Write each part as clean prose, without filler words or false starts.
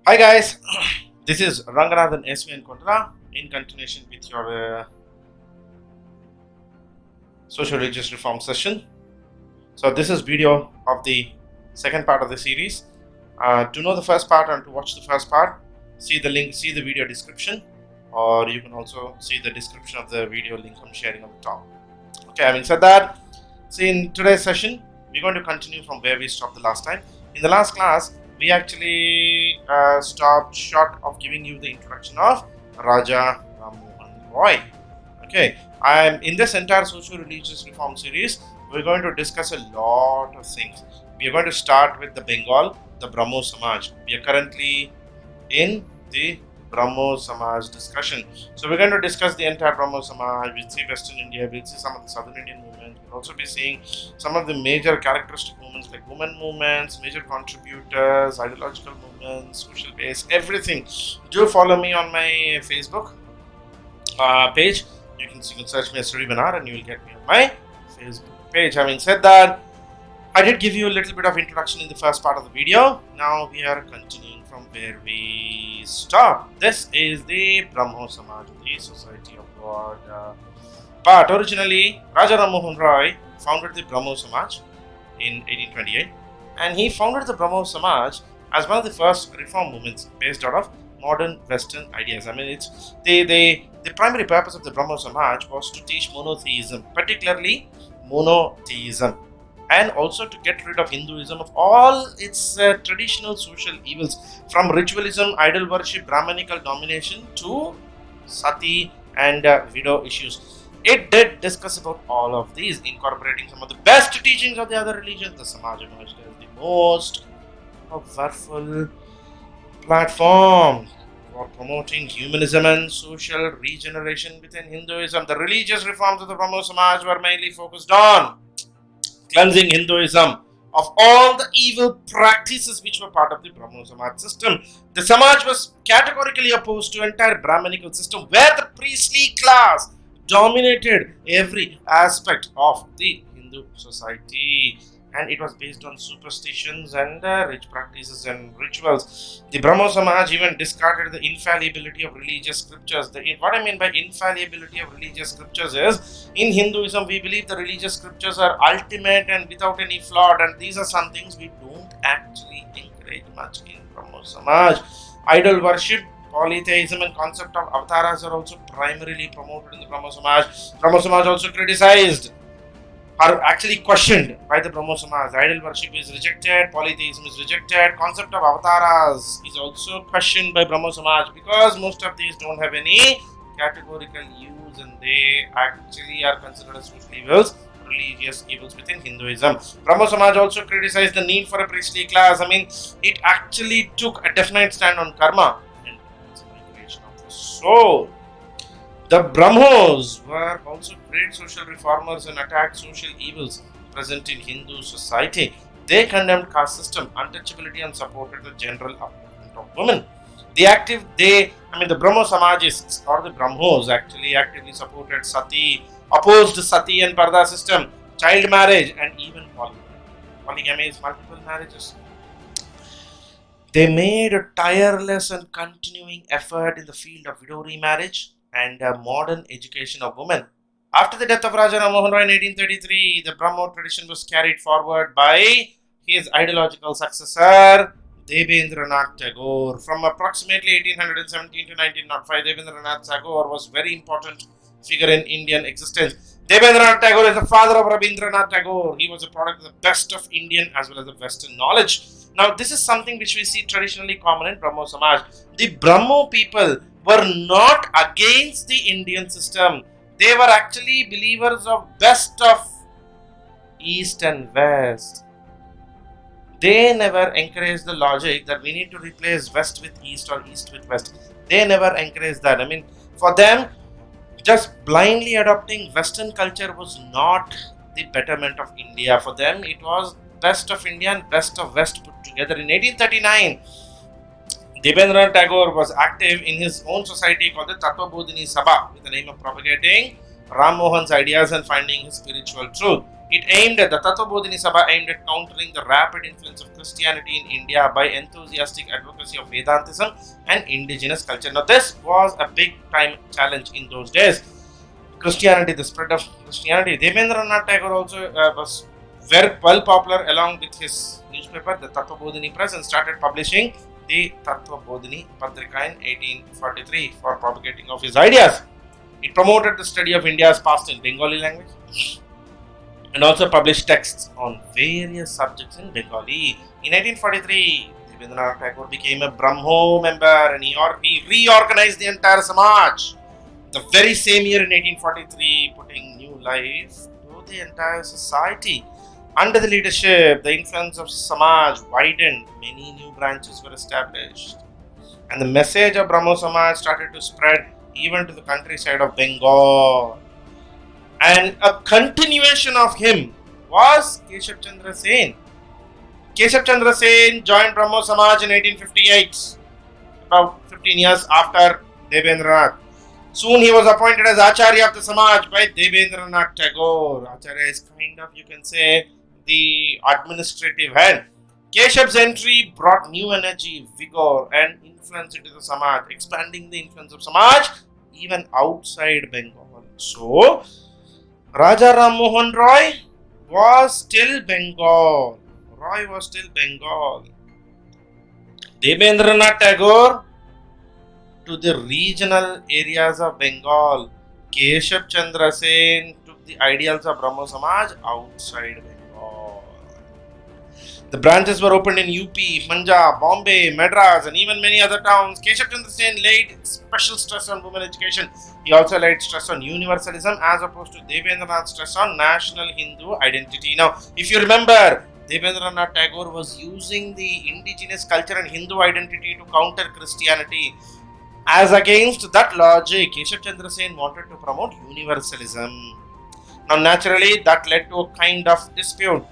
Hi guys, this is Ranganathan and Kondala in continuation with your social religious reform session. So this is video of the second part of the series. To know the first part and to watch the first part, see the link, see the video description, or you can also see the description of the video link I'm sharing on the top. Okay, having said that, see in today's session, we're going to continue from where we stopped the last time. In the last class, we actually stopped short of giving you the introduction of Raja Mohan Roy. Okay, I'm in this entire socio-religious reform series. We're going to discuss a lot of things. We are going to start with the Bengal, the Brahmo Samaj. We are currently in the Brahmo Samaj discussion. So we're going to discuss the entire Brahmo Samaj. We'll see Western India, we'll see some of the Southern Indian movements. We'll also be seeing some of the major characteristic movements like women movements, major contributors, ideological movements, social base, everything. Do follow me on my Facebook page. You can search me as Study Benar and you will get me on my Facebook page. Having said that, I did give you a little bit of introduction in the first part of the video. Now we are continuing from where we stopped. This is the Brahmo Samaj, the Society of God. But originally, Raja Ram Mohan Roy founded the Brahmo Samaj in 1828, and he founded the Brahmo Samaj as one of the first reform movements based out of modern Western ideas. I mean, it's the primary purpose of the Brahmo Samaj was to teach monotheism, particularly monotheism, and also to get rid of Hinduism of all its traditional social evils, from ritualism, idol worship, Brahmanical domination to sati and widow issues. It did discuss about all of these, incorporating some of the best teachings of the other religions. The Samaj emerged as the most powerful platform for promoting humanism and social regeneration within Hinduism. The religious reforms of the Brahmo Samaj were mainly focused on cleansing Hinduism of all the evil practices which were part of the Brahmo Samaj system. The Samaj was categorically opposed to entire Brahmanical system where the priestly class dominated every aspect of the Hindu society, and it was based on superstitions and rich practices and rituals. The Brahmo Samaj even discarded the infallibility of religious scriptures. What I mean by infallibility of religious scriptures is, in Hinduism we believe the religious scriptures are ultimate and without any flaw, and these are some things we don't actually encourage much in Brahmo Samaj. Idol worship, polytheism and concept of avatars are also primarily promoted in the Brahmo Samaj. Brahmo Samaj also criticized, are actually questioned by the Brahmo Samaj. Idol worship is rejected, polytheism is rejected, concept of avatars is also questioned by Brahmo Samaj because most of these don't have any categorical use and they actually are considered as social evils, religious evils within Hinduism. Brahmo Samaj also criticized the need for a priestly class. I mean, it actually took a definite stand on karma and transmigration of the soul. The Brahmos were also great social reformers and attacked social evils present in Hindu society. They condemned caste system, untouchability, and supported the general upliftment of women. The Brahmo Samajists or the Brahmos actually actively supported sati, opposed sati and parda system, child marriage, and even polygamy. Polygamy is multiple marriages. They made a tireless and continuing effort in the field of widow remarriage and modern education of women. After the death of Raja Ram Mohan Roy in 1833, the Brahmo tradition was carried forward by his ideological successor, Debendranath Tagore. From approximately 1817 to 1905, Debendranath Tagore was a very important figure in Indian existence. Debendranath Tagore is the father of Rabindranath Tagore. He was a product of the best of Indian as well as the Western knowledge. Now, this is something which we see traditionally common in Brahmo Samaj. The Brahmo people were not against the Indian system. They were actually believers of best of East and West. They never encouraged the logic that we need to replace West with East or East with West. They never encouraged that. I mean, for them, just blindly adopting Western culture was not the betterment of India. For them, it was best of India and best of West put together. In 1839, Debendranath Tagore was active in his own society called the Tattvabodhini Sabha with the name of propagating Ram Mohan's ideas and finding his spiritual truth. It aimed at the Tattvabodhini Sabha aimed at countering the rapid influence of Christianity in India by enthusiastic advocacy of Vedantism and indigenous culture. Now, this was a big time challenge in those days. Christianity, the spread of Christianity. Debendranath Tagore also was very well popular along with his newspaper, the Tattvabodhini Press, and started publishing the Tattvabodhini Patrika in 1843 for propagating of his ideas. It promoted the study of India's past in Bengali language and also published texts on various subjects in Bengali. In 1843, Debendranath Tagore became a Brahmo member and he reorganized the entire Samaj. The very same year in 1843, putting new life to the entire society. Under the leadership, the influence of Samaj widened, many new branches were established. And the message of Brahmo Samaj started to spread even to the countryside of Bengal. And a continuation of him was Keshav Chandra Sen. Keshav Chandra Sen joined Brahmo Samaj in 1858, about 15 years after Debendranath. Soon he was appointed as Acharya of the Samaj by Debendranath Tagore. Acharya is kind of, you can say, the administrative head. Keshav's entry brought new energy, vigor and influence into the Samaj, expanding the influence of Samaj even outside Bengal. So, Raja Ram Mohan Roy was still Bengal. Debendranath Tagore to the regional areas of Bengal. Keshav Chandra Sen took the ideals of Brahmo Samaj outside Bengal. The branches were opened in UP, Punjab, Bombay, Madras and even many other towns. Keshav Chandra Sen laid special stress on women education. He also laid stress on universalism as opposed to Debendranath's stress on national Hindu identity. Now, if you remember, Debendranath Tagore was using the indigenous culture and Hindu identity to counter Christianity. As against that logic, Keshav Chandra Sen wanted to promote universalism. Now, naturally, that led to a kind of dispute.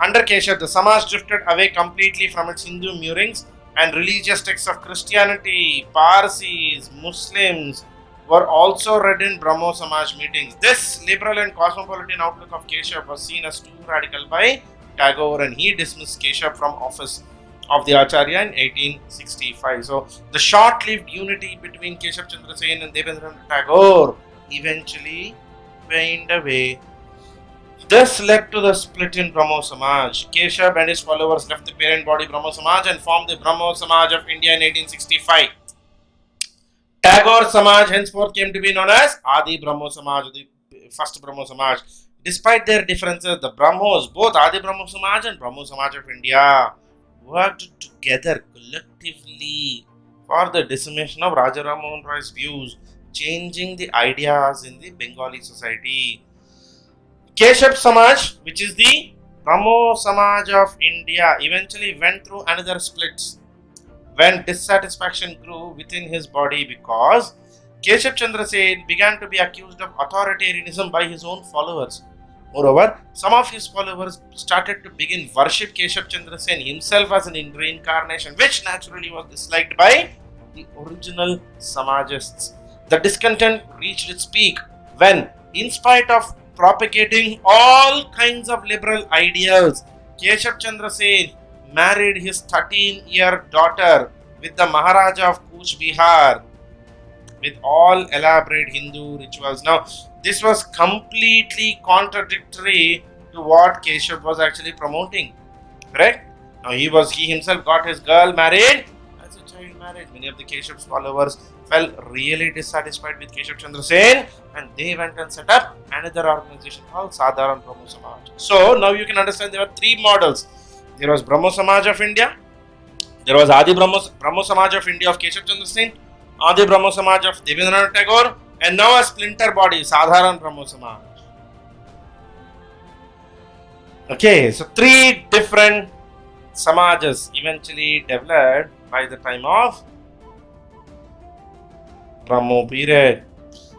Under Keshav, the Samaj drifted away completely from its Hindu moorings and religious texts of Christianity, Parsis, Muslims were also read in Brahmo Samaj meetings. This liberal and cosmopolitan outlook of Keshav was seen as too radical by Tagore and he dismissed Keshav from office of the Acharya in 1865. So, the short-lived unity between Keshav Chandra Sen and Debendranath Tagore eventually waned away. This led to the split in Brahmo Samaj. Keshav and his followers left the parent body Brahmo Samaj and formed the Brahmo Samaj of India in 1865. Tagore Samaj henceforth came to be known as Adi Brahmo Samaj, the first Brahmo Samaj. Despite their differences, the Brahmos, both Adi Brahmo Samaj and Brahmo Samaj of India, worked together collectively for the dissemination of Raja Ram Mohan Roy's views, changing the ideas in the Bengali society. Keshav Samaj, which is the Brahmo Samaj of India, eventually went through another split when dissatisfaction grew within his body because Keshav Chandra Sen began to be accused of authoritarianism by his own followers. Moreover, some of his followers started to begin worship Keshav Chandra Sen himself as an reincarnation, which naturally was disliked by the original Samajists. The discontent reached its peak when, in spite of propagating all kinds of liberal ideals, Keshav Chandra Sen married his 13-year daughter with the Maharaja of Kuch Bihar with all elaborate Hindu rituals. Now, this was completely contradictory to what Keshav was actually promoting. Correct? Now, he himself got his girl married as a child marriage. Many of the Keshav's followers felt really dissatisfied with Keshav Chandra Sen and they went and set up another organization called Sadharan Brahmo Samaj. So, now you can understand there were three models. There was Brahmo Samaj of India, there was Adi Brahmo Samaj of India of Keshav Chandra Sen, Adi Brahmo Samaj of Debendranath Tagore, and now a splinter body, Sadharan Brahmo Samaj. Okay, so three different Samajas eventually developed by the time of Brahmo period.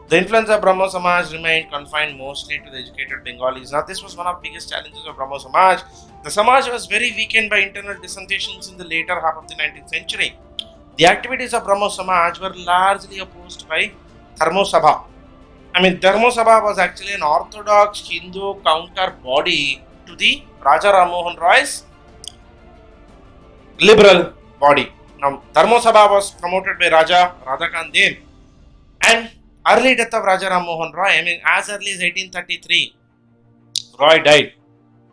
The influence of Brahmo Samaj remained confined mostly to the educated Bengalis. Now, this was one of the biggest challenges of Brahmo Samaj. The Samaj was very weakened by internal dissensions in the later half of the 19th century. The activities of Brahmo Samaj were largely opposed by Dharmo Sabha, I mean, Dharma Sabha was actually an orthodox Hindu counter body to the Raja Ram Mohan Roy's liberal body. Now, Dharma Sabha was promoted by Raja Radhakant Dev, and early death of Raja Ram Mohan Roy, I mean, as early as 1833, Roy died.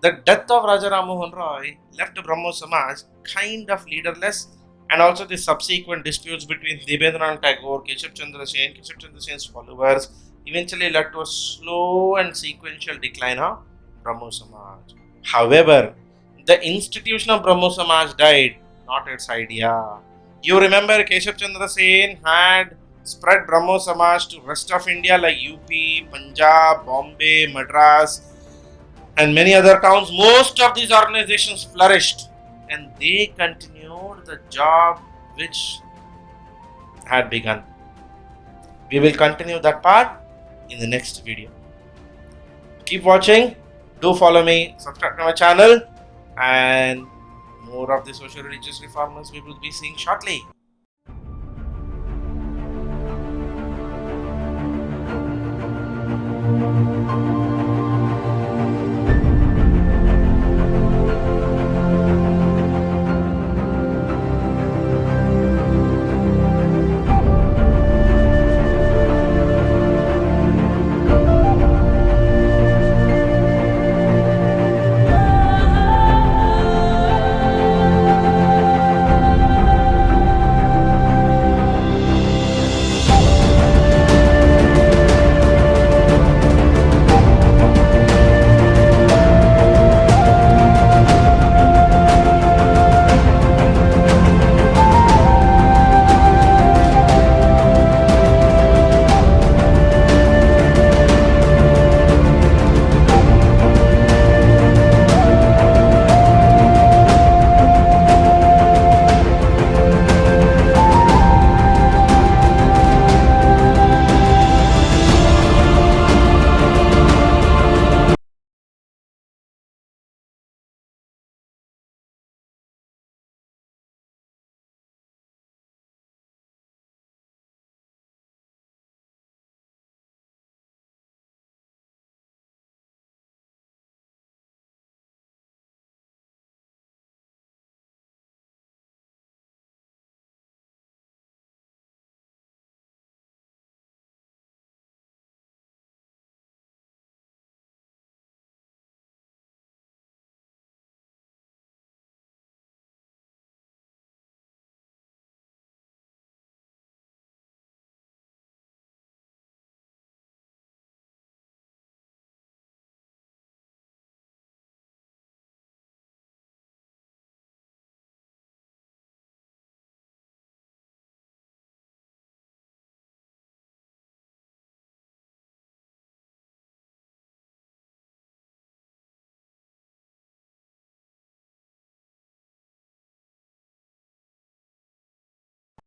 The death of Raja Ram Mohan Roy left Brahmo Samaj kind of leaderless, and also the subsequent disputes between Debendranath Tagore, Keshav Chandra Sen's followers eventually led to a slow and sequential decline of Brahmo Samaj. However, the institution of Brahmo Samaj died, not its idea. You remember Keshav Chandra Sen had spread Brahmo Samaj to rest of India like UP, Punjab, Bombay, Madras, and many other towns. Most of these organizations flourished, and they continued the job which had begun. We will continue that part in the next video. Keep watching, do follow me, subscribe to my channel, and more of the social religious reformers we will be seeing shortly.